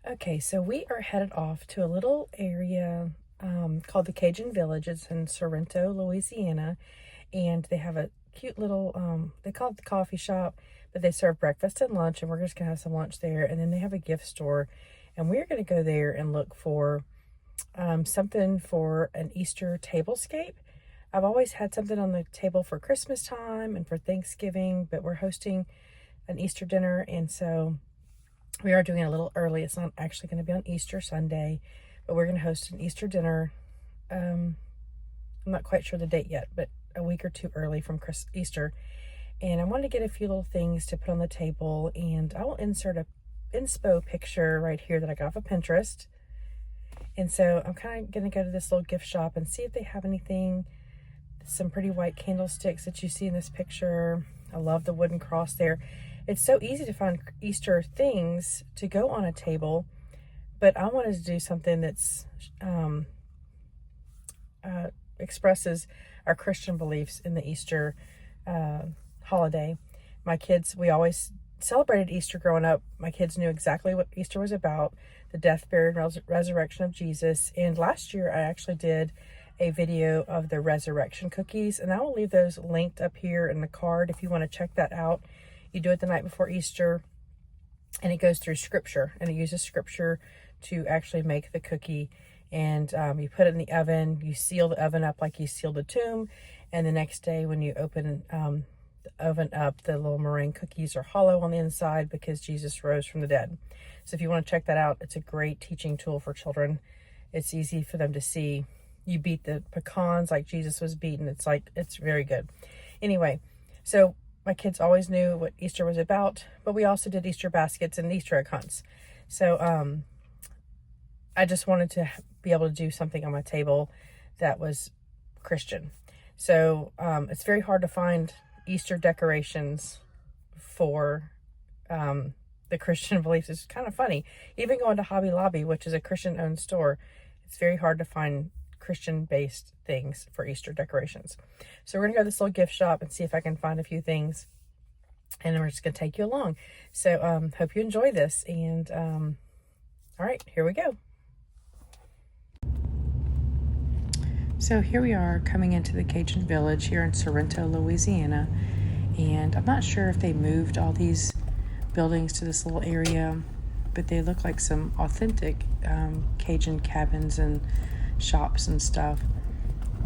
Okay, so we are headed off to a little area called the Cajun Village. It's in Sorrento, Louisiana, and they have a cute little, they call it the coffee shop, but they serve breakfast and lunch, and we're just gonna have some lunch there. And then they have a gift store, and we're gonna go there and look for something for an Easter tablescape. I've always had something on the table for Christmas time and for Thanksgiving, but we're hosting an Easter dinner, and so we are doing it a little early. It's not actually going to be on Easter Sunday, but we're going to host an Easter dinner. I'm not quite sure the date yet, but a week or two early from Easter. And I wanted to get a few little things to put on the table, and I will insert a inspo picture right here that I got off of Pinterest. And so I'm kind of going to go to this little gift shop and see if they have anything. Some pretty white candlesticks that you see in this picture. I love the wooden cross there. It's so easy to find Easter things to go on a table, but I wanted to do something that's expresses our Christian beliefs in the Easter holiday. My kids, we always celebrated Easter growing up. My kids knew exactly what Easter was about, the death, burial, and resurrection of Jesus. And last year I actually did a video of the resurrection cookies, and I will leave those linked up here in the card if you want to check that out. You do it the night before Easter, and it goes through scripture, and it uses scripture to actually make the cookie. And you put it in the oven, you seal the oven up like you sealed the tomb, and the next day when you open the oven up, the little meringue cookies are hollow on the inside because Jesus rose from the dead. So if you want to check that out, it's a great teaching tool for children. It's easy for them to see. You beat the pecans like Jesus was beaten. It's very good. Anyway, so my kids always knew what Easter was about, but we also did Easter baskets and Easter egg hunts. So I just wanted to be able to do something on my table that was Christian. So it's very hard to find Easter decorations for the Christian beliefs. It's kind of funny. Even going to Hobby Lobby, which is a Christian-owned store, it's very hard to find Christian-based things for Easter decorations. So we're going to go to this little gift shop and see if I can find a few things. And then we're just going to take you along. So hope you enjoy this. And all right, here we go. So here we are coming into the Cajun Village here in Sorrento, Louisiana. And I'm not sure if they moved all these buildings to this little area, but they look like some authentic Cajun cabins and shops and stuff.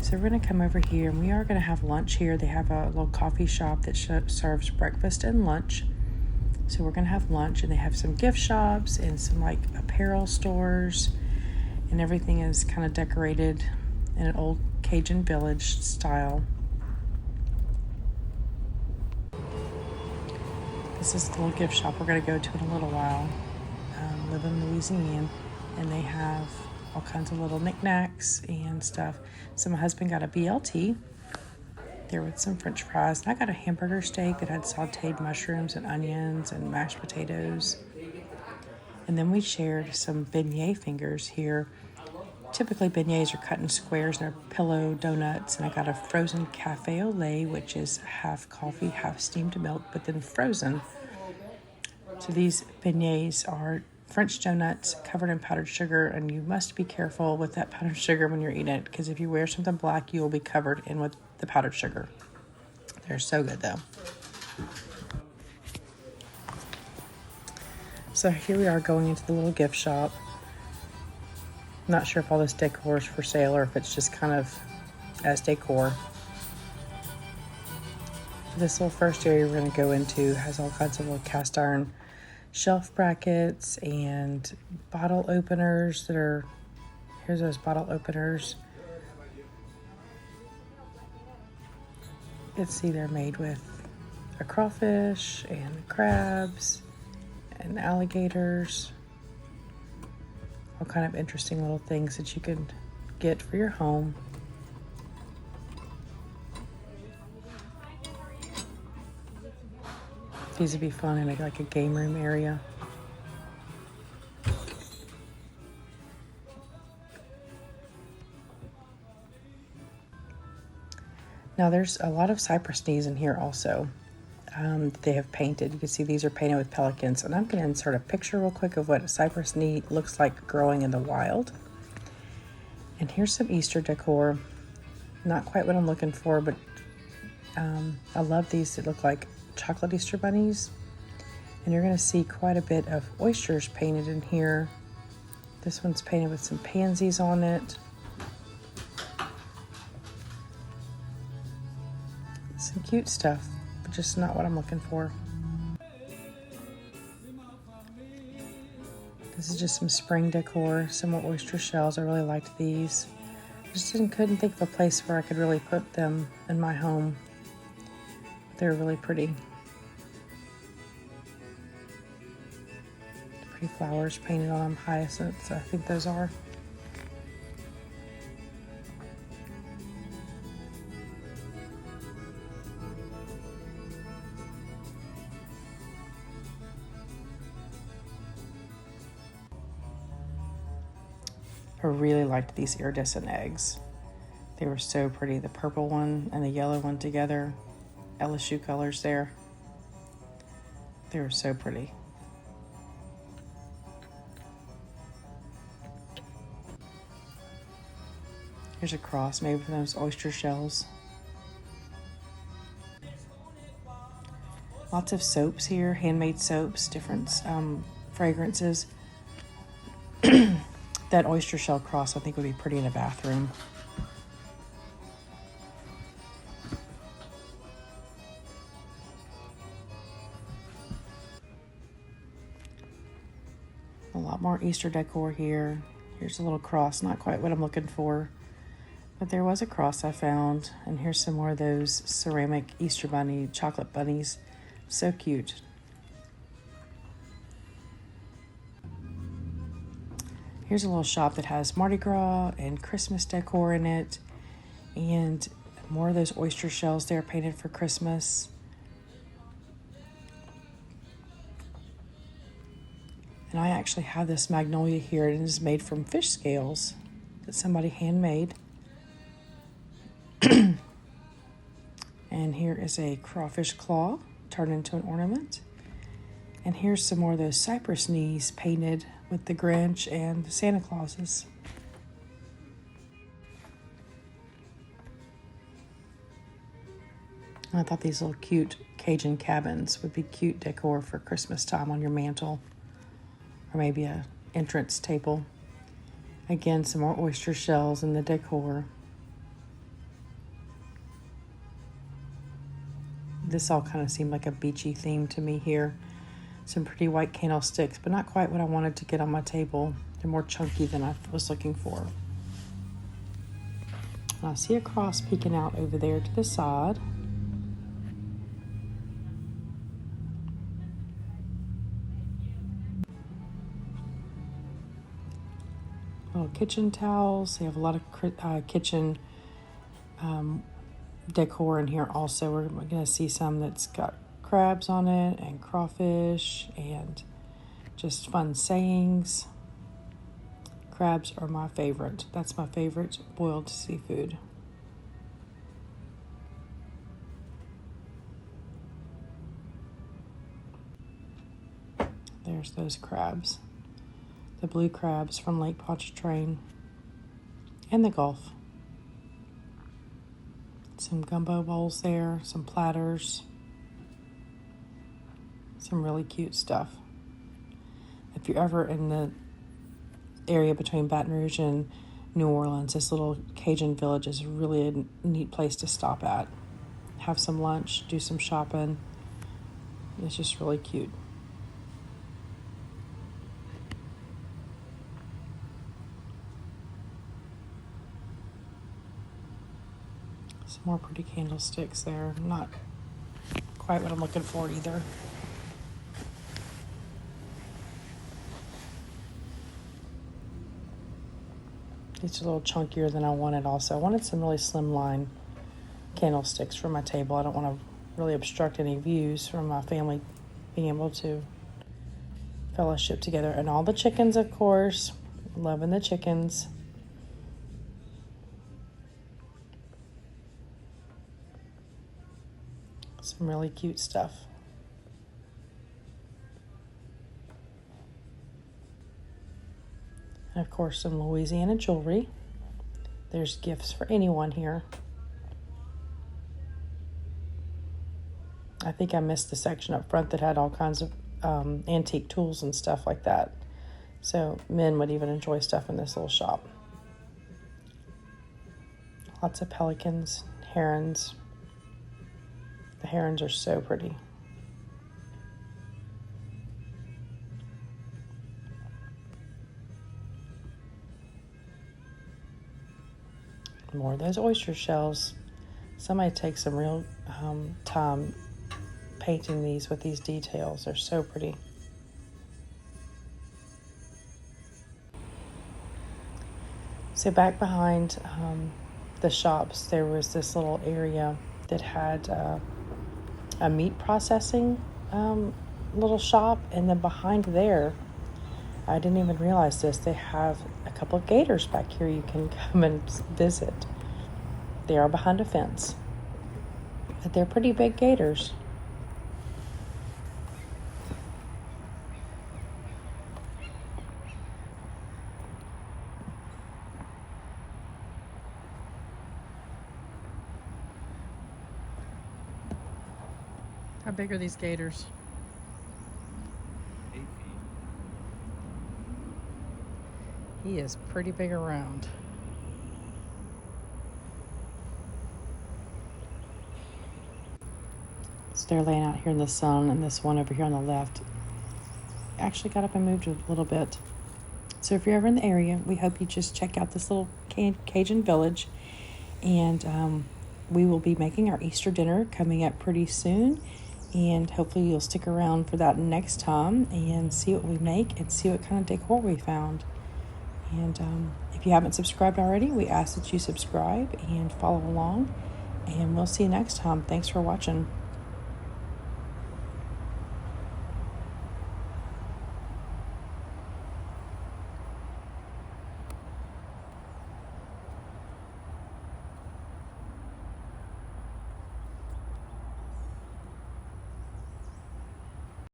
So we're going to come over here, and we are going to have lunch here. They have a little coffee shop that serves breakfast and lunch. So we're going to have lunch, and they have some gift shops and some like apparel stores, and everything is kind of decorated in an old Cajun Village style. This is the little gift shop we're going to go to in a little while. Live in Louisiana, and they have all kinds of little knickknacks and stuff. So my husband got a BLT there with some french fries, and I got a hamburger steak that had sauteed mushrooms and onions and mashed potatoes. And then we shared some beignet fingers here. Typically beignets are cut in squares and they're pillow donuts, and I got a frozen cafe au lait, which is half coffee, half steamed milk, but then frozen. So these beignets are French donuts covered in powdered sugar, and you must be careful with that powdered sugar when you're eating it, because if you wear something black, you will be covered in with the powdered sugar. They're so good though. So here we are going into the little gift shop. I'm not sure if all this decor is for sale or if it's just kind of as decor. This little first area we're going to go into has all kinds of little cast iron shelf brackets and bottle openers that are, here's those bottle openers. You can see they're made with a crawfish and crabs and alligators. All kind of interesting little things that you can get for your home. These would be fun in like a game room area. Now there's a lot of cypress knees in here also. they have painted. You can see these are painted with pelicans. And I'm going to insert a picture real quick of what a cypress knee looks like growing in the wild. And here's some Easter decor. Not quite what I'm looking for, but I love these. They look like chocolate Easter bunnies. And you're going to see quite a bit of oysters painted in here. This one's painted with some pansies on it. Some cute stuff, but just not what I'm looking for. This is just some spring decor, some more oyster shells. I really liked these. I just couldn't think of a place where I could really put them in my home. They're really pretty. Pretty flowers painted on them, hyacinths, I think those are. I really liked these iridescent eggs. They were so pretty. The purple one and the yellow one together. LSU colors there. They were so pretty. Here's a cross made from those oyster shells. Lots of soaps here, handmade soaps, different fragrances. That oyster shell cross I think would be pretty in a bathroom. A lot more Easter decor here. Here's a little cross, not quite what I'm looking for, but there was a cross I found. And here's some more of those ceramic Easter bunny, chocolate bunnies. So cute. Here's a little shop that has Mardi Gras and Christmas decor in it, and more of those oyster shells there painted for Christmas. And I actually have this magnolia here. It is made from fish scales that somebody handmade. And here is a crawfish claw turned into an ornament. And here's some more of those cypress knees painted with the Grinch and the Santa Clauses. I thought these little cute Cajun cabins would be cute decor for Christmas time on your mantle, or maybe a entrance table. Again, some more oyster shells in the decor. This all kind of seemed like a beachy theme to me here. Some pretty white candlesticks, but not quite what I wanted to get on my table. They're more chunky than I was looking for. And I see a cross peeking out over there to the side. Little kitchen towels. They have a lot of kitchen decor in here also. We're going to see some that's got crabs on it and crawfish and just fun sayings. Crabs are my favorite. That's my favorite boiled seafood. There's those crabs. The blue crabs from Lake Pontchartrain and the Gulf. Some gumbo bowls there, some platters. Some really cute stuff. If you're ever in the area between Baton Rouge and New Orleans, this little Cajun Village is really a neat place to stop at. Have some lunch, do some shopping. It's just really cute. Some more pretty candlesticks there. Not quite what I'm looking for either. It's a little chunkier than I wanted also. I wanted some really slimline candlesticks for my table. I don't want to really obstruct any views from my family being able to fellowship together. And all the chickens, of course. Loving the chickens. Some really cute stuff. And of course, some Louisiana jewelry. There's gifts for anyone here. I think I missed the section up front that had all kinds of antique tools and stuff like that. So men would even enjoy stuff in this little shop. Lots of pelicans, herons. The herons are so pretty. More of those oyster shells. Somebody takes some real time painting these with these details. They're so pretty. So back behind the shops, there was this little area that had a meat processing little shop, and then behind there, I didn't even realize this, they have a couple of gators back here you can come and visit. They are behind a fence, but they're pretty big gators. How big are these gators? 8 feet. He is pretty big around. So they're laying out here in the sun, and this one over here on the left actually got up and moved a little bit. So if you're ever in the area, we hope you just check out this little Cajun Village, and we will be making our Easter dinner coming up pretty soon, and hopefully you'll stick around for that next time and see what we make and see what kind of decor we found. And if you haven't subscribed already, we ask that you subscribe and follow along, and we'll see you next time. Thanks for watching.